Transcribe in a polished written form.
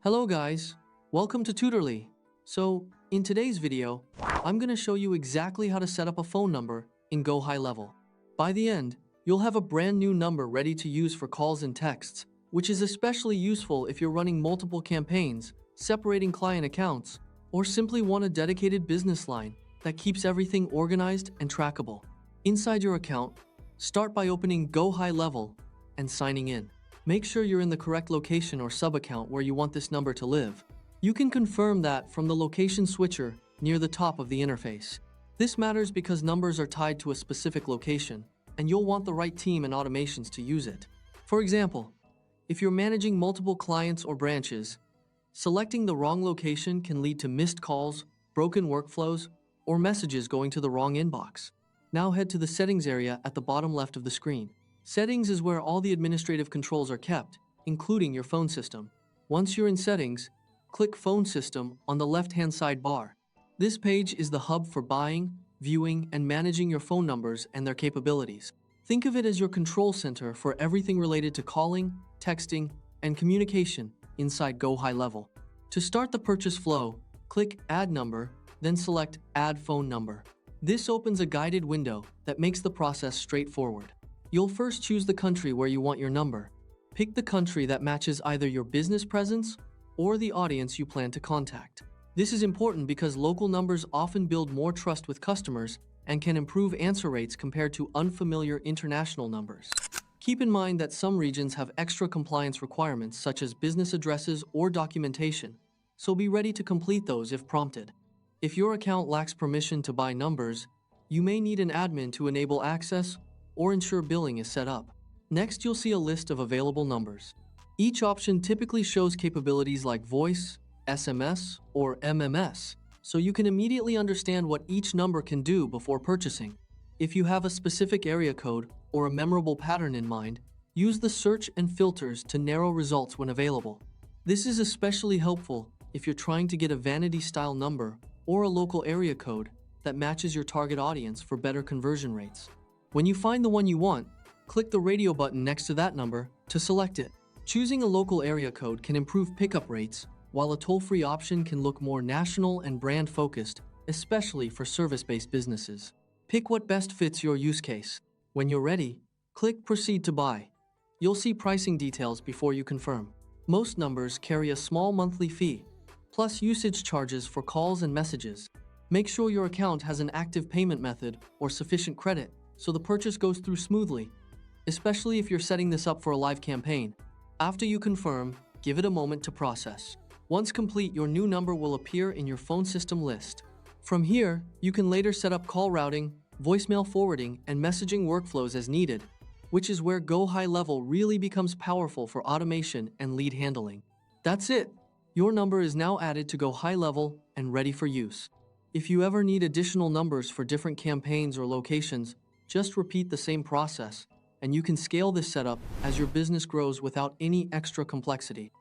Hello guys, welcome to Tutorly. So, in today's video, I'm going to show you exactly how to set up a phone number in GoHighLevel. By the end, you'll have a brand new number ready to use for calls and texts, which is especially useful if you're running multiple campaigns, separating client accounts, or simply want a dedicated business line that keeps everything organized and trackable. Inside your account, start by opening GoHighLevel and signing in. Make sure you're in the correct location or sub-account where you want this number to live. You can confirm that from the location switcher near the top of the interface. This matters because numbers are tied to a specific location, and you'll want the right team and automations to use it. For example, if you're managing multiple clients or branches, selecting the wrong location can lead to missed calls, broken workflows, or messages going to the wrong inbox. Now head to the settings area at the bottom left of the screen. Settings is where all the administrative controls are kept, including your phone system. Once you're in settings, click Phone System on the left-hand side bar. This page is the hub for buying, viewing, and managing your phone numbers and their capabilities. Think of it as your control center for everything related to calling, texting, and communication inside GoHighLevel. To start the purchase flow, click Add Number, then select Add Phone Number. This opens a guided window that makes the process straightforward. You'll first choose the country where you want your number. Pick the country that matches either your business presence or the audience you plan to contact. This is important because local numbers often build more trust with customers and can improve answer rates compared to unfamiliar international numbers. Keep in mind that some regions have extra compliance requirements such as business addresses or documentation, so be ready to complete those if prompted. If your account lacks permission to buy numbers, you may need an admin to enable access or ensure billing is set up. Next, you'll see a list of available numbers. Each option typically shows capabilities like voice, SMS, or MMS, so you can immediately understand what each number can do before purchasing. If you have a specific area code or a memorable pattern in mind, use the search and filters to narrow results when available. This is especially helpful if you're trying to get a vanity-style number or a local area code that matches your target audience for better conversion rates. When you find the one you want, click the radio button next to that number to select it. Choosing a local area code can improve pickup rates, while a toll-free option can look more national and brand-focused, especially for service-based businesses. Pick what best fits your use case. When you're ready, click Proceed to Buy. You'll see pricing details before you confirm. Most numbers carry a small monthly fee, plus usage charges for calls and messages. Make sure your account has an active payment method or sufficient credit so the purchase goes through smoothly, especially if you're setting this up for a live campaign. After you confirm, give it a moment to process. Once complete, your new number will appear in your phone system list. From here, you can later set up call routing, voicemail forwarding, and messaging workflows as needed, which is where GoHighLevel really becomes powerful for automation and lead handling. That's it! Your number is now added to GoHighLevel and ready for use. If you ever need additional numbers for different campaigns or locations, just repeat the same process, and you can scale this setup as your business grows without any extra complexity.